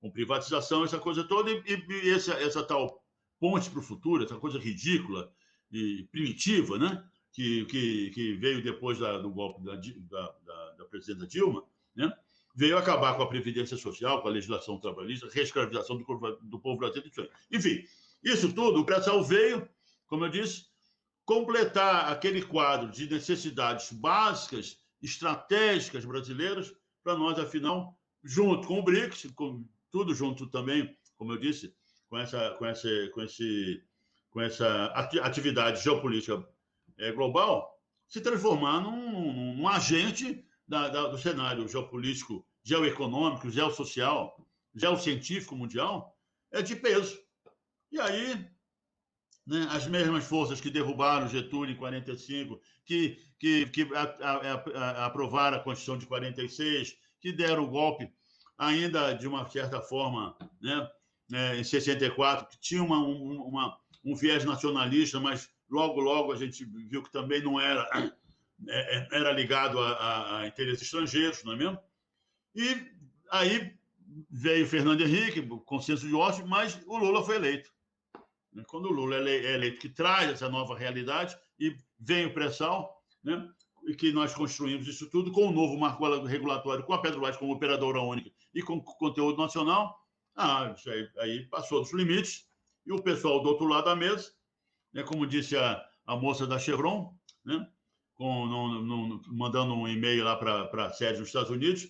Com privatização, essa coisa toda, e essa tal ponte para o futuro, essa coisa ridícula e primitiva, né? Que veio depois do golpe da presidenta Dilma, né? Veio acabar com a Previdência Social, com a legislação trabalhista, reescravização do povo brasileiro. Enfim, isso tudo, o pré-sal veio, como eu disse, completar aquele quadro de necessidades básicas, estratégicas brasileiras, para nós, afinal, junto com o BRICS, tudo junto também, como eu disse, com essa atividade geopolítica global, se transformar num agente do cenário geopolítico, geoeconômico, geossocial, geocientífico mundial, de peso. E aí, né, as mesmas forças que derrubaram Getúlio em 45, que aprovaram a Constituição de 46, que deram o golpe ainda de uma certa forma, né, em 64, que tinha um viés nacionalista, mas logo a gente viu que também não era ligado a interesses estrangeiros, não é mesmo? E aí veio Fernando Henrique, o consenso de Washington, mas o Lula foi eleito. Quando o Lula é eleito, que traz essa nova realidade, e vem o pré-sal, né, e que nós construímos isso tudo com o novo marco regulatório, com a Petrobras como operadora única e com conteúdo nacional, isso aí passou dos limites, e o pessoal do outro lado da mesa, né, como disse a moça da Chevron, né, mandando um e-mail lá para a sede dos Estados Unidos,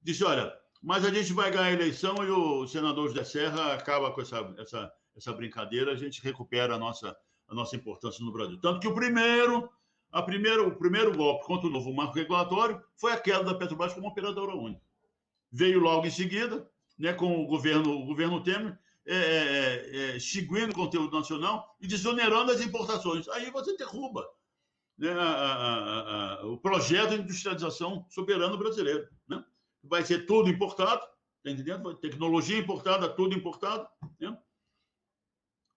disse, olha, mas a gente vai ganhar a eleição e o senador José Serra acaba com essa brincadeira, a gente recupera a nossa importância no Brasil. Tanto que o primeiro golpe contra o novo marco regulatório foi a queda da Petrobras como operadora única. Veio logo em seguida, né, com o governo Temer, extinguindo o conteúdo nacional e desonerando as importações. Aí você derruba, né, o projeto de industrialização soberano brasileiro, né? Vai ser tudo importado, tá entendendo? Tecnologia importada, tudo importado, né?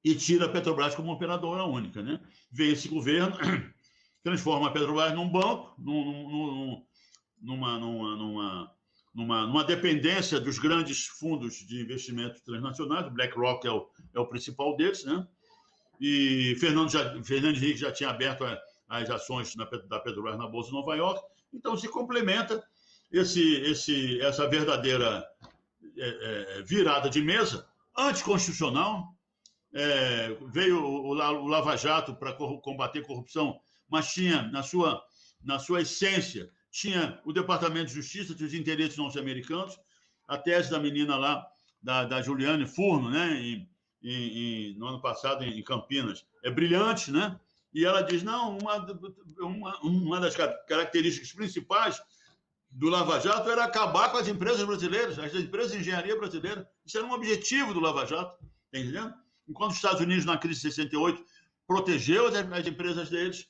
E tira a Petrobras como operadora única, né? Vem esse governo, transforma a Petrobras num banco, numa dependência dos grandes fundos de investimentos transnacionais. O BlackRock é o principal deles, né? E Fernando Henrique já tinha aberto as ações da Petrobras na Bolsa de Nova York. Então, se complementa essa verdadeira virada de mesa anticonstitucional. Veio o Lava Jato para combater corrupção, mas tinha, na sua essência, tinha o Departamento de Justiça, tinha os interesses norte-americanos. A tese da menina lá, da Juliane Furno, né, no ano passado, em Campinas, é brilhante, né? E ela diz, não, uma das características principais do Lava Jato era acabar com as empresas brasileiras, as empresas de engenharia brasileira. Isso era um objetivo do Lava Jato, tá entendendo? Enquanto os Estados Unidos, na crise de 68, protegeu as empresas deles,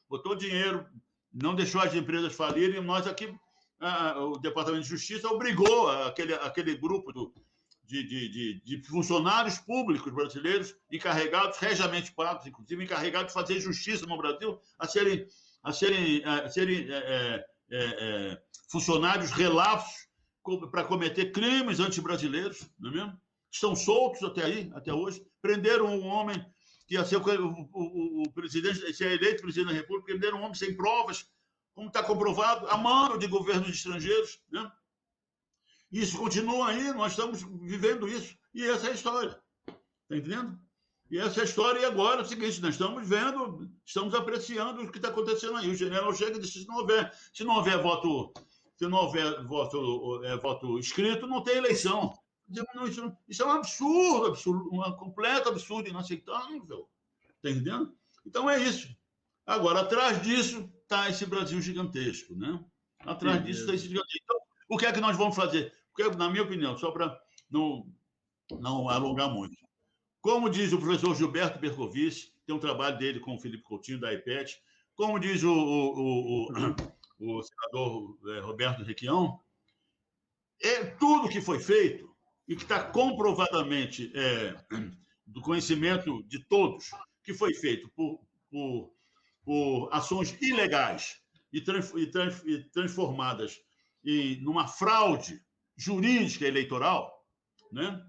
botou dinheiro, não deixou as empresas falirem, nós aqui, o Departamento de Justiça obrigou aquele grupo de funcionários públicos brasileiros, encarregados, regiamente pagos, inclusive encarregados de fazer justiça no Brasil, a serem funcionários relapsos para cometer crimes anti-brasileiros, não é mesmo? Estão soltos até hoje. Prenderam um homem que ia ser o presidente, ser eleito presidente da República, prenderam um homem sem provas, como está comprovado, a mano de governos estrangeiros, né? Isso continua aí, nós estamos vivendo isso. E essa é a história. Está entendendo? E essa é a história, e agora é o seguinte, nós estamos vendo, estamos apreciando o que está acontecendo aí. O general chega e disse, se não houver voto escrito, não tem eleição. Isso é um absurdo, um completo absurdo, inaceitável. Está entendendo? Então é isso. Agora, atrás disso está esse Brasil gigantesco, né? Atrás disso está esse gigantesco. Então, o que é que nós vamos fazer? Porque, na minha opinião, só para não alongar muito, como diz o professor Gilberto Bercovici, tem um trabalho dele com o Felipe Coutinho, da IPET, como diz o senador Roberto Requião, tudo que foi feito e que está comprovadamente do conhecimento de todos, que foi feito por ações ilegais e transformadas numa fraude jurídica eleitoral, né?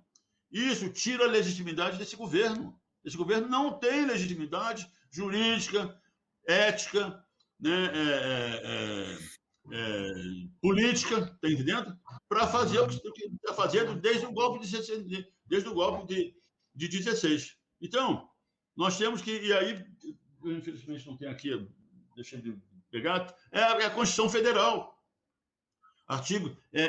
Isso tira a legitimidade desse governo. Esse governo não tem legitimidade jurídica, ética, né, política, está entendendo? Para fazer o que está fazendo desde o golpe de 16. Então, nós temos que... E aí, eu, infelizmente, não tenho aqui, deixa eu pegar, é a Constituição Federal.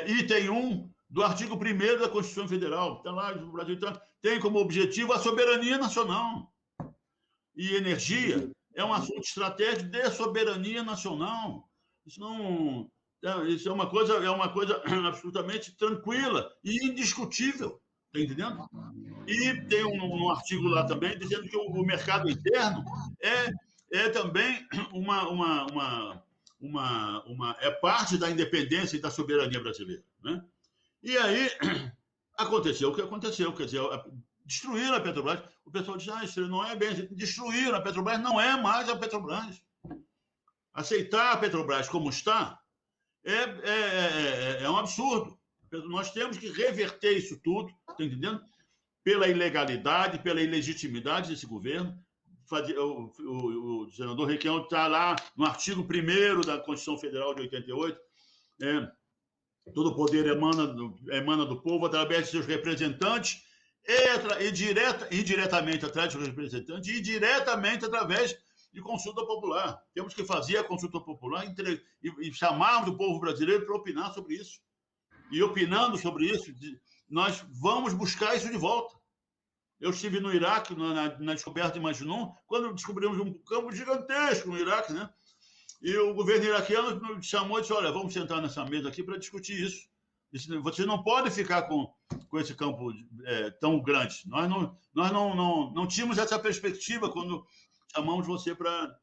Item 1 do artigo 1º da Constituição Federal. Está lá, o Brasil tem como objetivo a soberania nacional. E energia é um assunto estratégico de soberania nacional. Isso é uma coisa absolutamente tranquila e indiscutível. Está entendendo? E tem um artigo lá também dizendo que o mercado interno é também é parte da independência e da soberania brasileira, né? E aí aconteceu o que aconteceu, quer dizer, destruíram a Petrobras. O pessoal diz, isso não é bem, destruíram a Petrobras, não é mais a Petrobras. Aceitar a Petrobras como está é um absurdo. Nós temos que reverter isso tudo, está entendendo? Pela ilegalidade, pela ilegitimidade desse governo. O senador Requião está lá no artigo 1º da Constituição Federal de 88, todo poder emana do povo através de seus representantes, indiretamente através dos representantes e diretamente através de consulta popular. Temos que fazer a consulta popular e chamarmos o povo brasileiro para opinar sobre isso. E opinando sobre isso, nós vamos buscar isso de volta. Eu estive no Iraque, na descoberta de Majnun, quando descobrimos um campo gigantesco no Iraque, né? E o governo iraquiano nos chamou e disse, olha, vamos sentar nessa mesa aqui para discutir isso. Você não pode ficar com esse campo tão grande. Nós não tínhamos essa perspectiva quando chamamos vocês para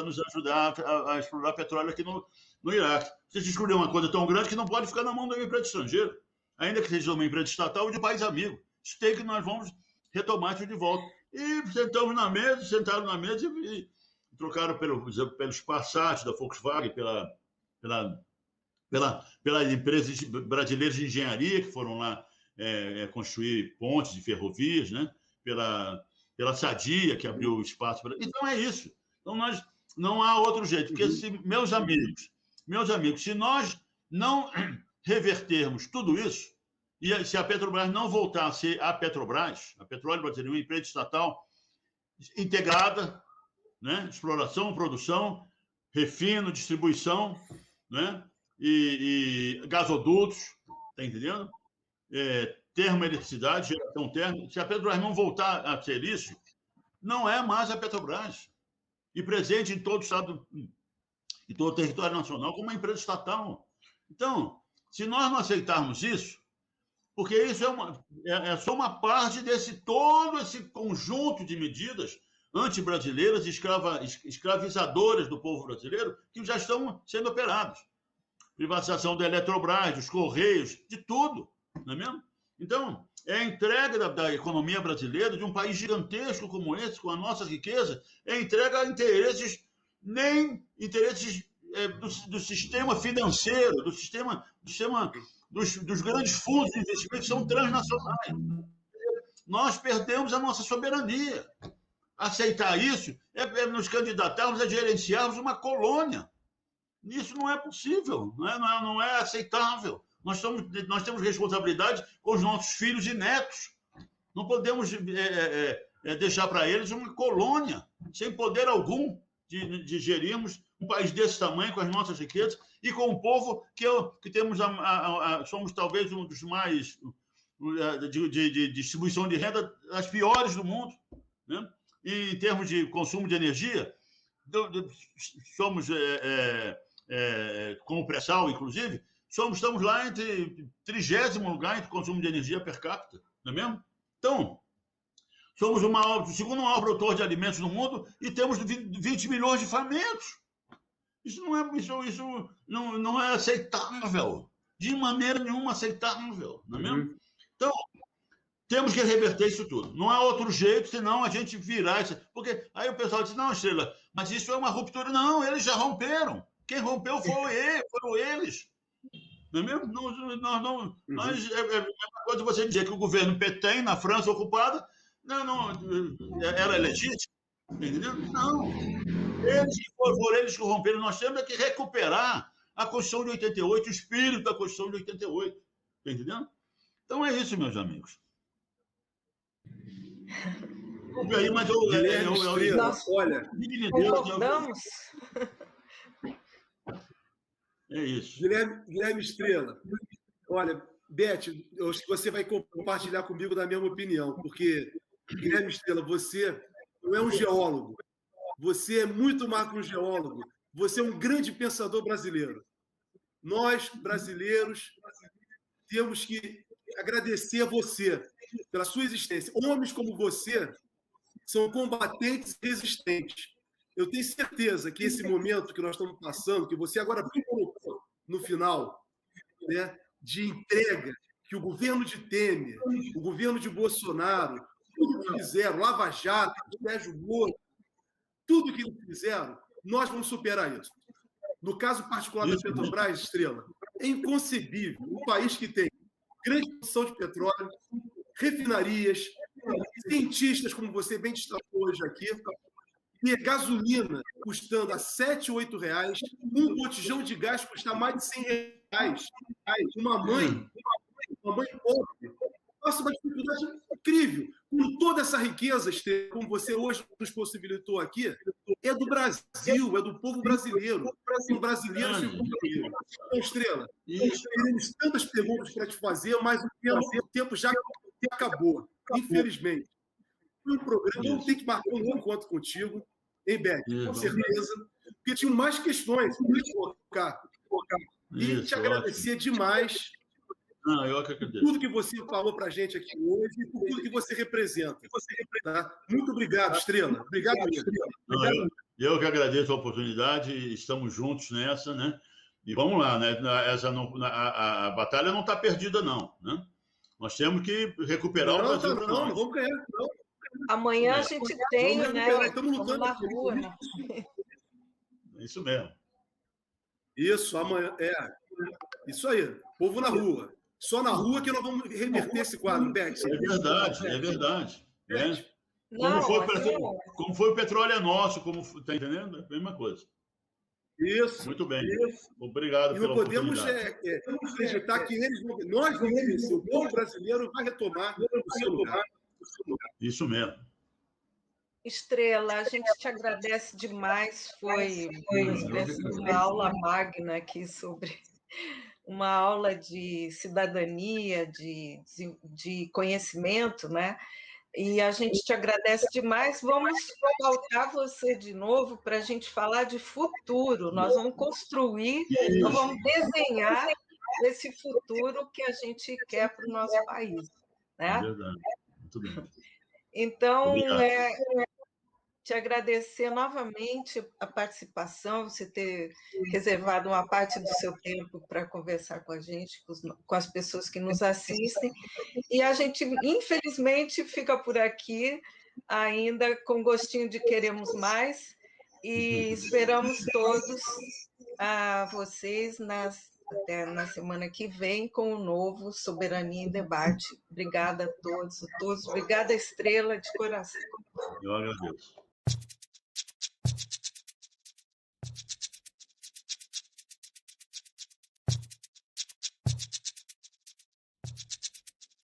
nos ajudar a explorar petróleo aqui no Iraque. Vocês descobriram uma coisa tão grande que não pode ficar na mão de uma empresa estrangeira, ainda que seja uma empresa estatal ou de país amigo. Isso tem que nós vamos retomar isso de volta. E sentaram na mesa e trocaram pelos Passat da Volkswagen, pelas empresas brasileiras de engenharia que foram lá construir pontes e ferrovias, né? Pela Sadia, que abriu espaço para... Então, é isso. Então, não há outro jeito. Porque, meus amigos, se nós não revertermos tudo isso, e se a Petrobras não voltar a ser a Petrobras, a Petróleo Brasileiro, uma empresa estatal integrada, né? Exploração, produção, refino, distribuição, né? E gasodutos, está entendendo? Termoeletricidade, geração térmica. Se a Petrobras não voltar a ser isso, não é mais a Petrobras. E presente em todo o estado, em todo o território nacional, como uma empresa estatal. Então, se nós não aceitarmos isso, porque isso é só uma parte todo esse conjunto de medidas anti-brasileiras, escravizadoras do povo brasileiro, que já estão sendo operados. Privatização da Eletrobras, dos Correios, de tudo, não é mesmo? Então, é a entrega da economia brasileira, de um país gigantesco como esse, com a nossa riqueza, é entrega a interesses do sistema financeiro, dos grandes fundos de investimento que são transnacionais. Nós perdemos a nossa soberania. Aceitar isso é nos candidatarmos a gerenciarmos uma colônia. Isso não é possível, não é aceitável. Nós temos responsabilidade com os nossos filhos e netos. Não podemos deixar para eles uma colônia, sem poder algum de gerirmos um país desse tamanho, com as nossas riquezas, e com um povo que temos somos talvez um dos mais de distribuição de renda, as piores do mundo, né? E em termos de consumo de energia, somos, como pré-sal, inclusive, estamos lá entre 30º lugar em consumo de energia per capita, não é mesmo? Então, somos o segundo maior produtor de alimentos no mundo e temos 20 milhões de famintos. Isso não é aceitável, de maneira nenhuma aceitável, não é mesmo? Então, temos que reverter isso tudo. Não há outro jeito, senão a gente virar isso. Porque aí o pessoal diz, não, Estrela, mas isso é uma ruptura. Não, eles já romperam. Quem rompeu foram eles. Não é mesmo? É uma coisa você dizer que o governo Pétain, na França ocupada, era legítimo. Entendeu? Não. Foram eles que romperam. Nós temos que recuperar a Constituição de 88, o espírito da Constituição de 88. Está entendendo? Então é isso, meus amigos. Aí, mas olha, concordamos. É isso. Guilherme Estrela, olha, Beth, eu acho que você vai compartilhar comigo da mesma opinião, porque, Guilherme Estrela, você não é um geólogo, você é muito mais que um geólogo, você é um grande pensador brasileiro. Nós, brasileiros, temos que agradecer a você pela sua existência. Homens como você são combatentes e resistentes. Eu tenho certeza que esse momento que nós estamos passando, que você agora colocou no final, né, de entrega, que o governo de Temer, o governo de Bolsonaro, tudo que fizeram, Lava Jato, Sérgio Moro, tudo que fizeram, nós vamos superar isso. No caso particular da Petrobras, Estrela, é inconcebível um país que tem grande produção de petróleo, refinarias, cientistas, como você bem destacou hoje aqui, e gasolina custando a R$ 7, R$ 8, um botijão de gás custa mais de R$ 100. Uma mãe pobre passa uma dificuldade incrível. Com toda essa riqueza, como você hoje nos possibilitou aqui, é do Brasil, é do povo brasileiro. São brasileiros e brasileiros. Então, Estrela, temos tantas perguntas para te fazer, mas o tempo já acabou, infelizmente. Foi um programa, eu tenho que marcar um encontro contigo, hein, Beck? Com certeza. Porque tinham mais questões para te colocar. E te agradecer demais Não, eu que agradeço. Tudo que você falou para a gente aqui hoje e por tudo que você representa. Tá? Muito obrigado, Estrela. Obrigado mesmo. Eu que agradeço a oportunidade, estamos juntos nessa, né? E vamos lá, né? A batalha não está perdida, não, né? Nós temos que recuperar o Brasil. Não vamos ganhar, não. Amanhã a gente tem, né? Estamos lutando na rua. É isso mesmo. Isso, amanhã. Isso aí, povo na rua. Só na rua que nós vamos reverter esse quadro, Beth. É verdade. Beth. Como foi o petróleo é nosso, tá entendendo? É a mesma coisa. Isso. Muito bem. Obrigado pela oportunidade. E não podemos acreditar que nós vamos vencer. O povo brasileiro vai retomar o seu lugar. Isso mesmo. Estrela, a gente te agradece demais. Foi uma aula magna aqui sobre uma aula de cidadania, de conhecimento, né? E a gente te agradece demais. Vamos pautar você de novo para a gente falar de futuro. Nós vamos construir, nós vamos desenhar esse futuro que a gente quer para o nosso país. Né? É verdade. Muito bem. Então, te agradecer novamente a participação, você ter reservado uma parte do seu tempo para conversar com a gente, com as pessoas que nos assistem. E a gente, infelizmente, fica por aqui, ainda com gostinho de queremos mais, e esperamos todos vocês até na semana que vem com o novo Soberania em Debate. Obrigada a todos. Obrigada, Estrela, de coração. Eu agradeço.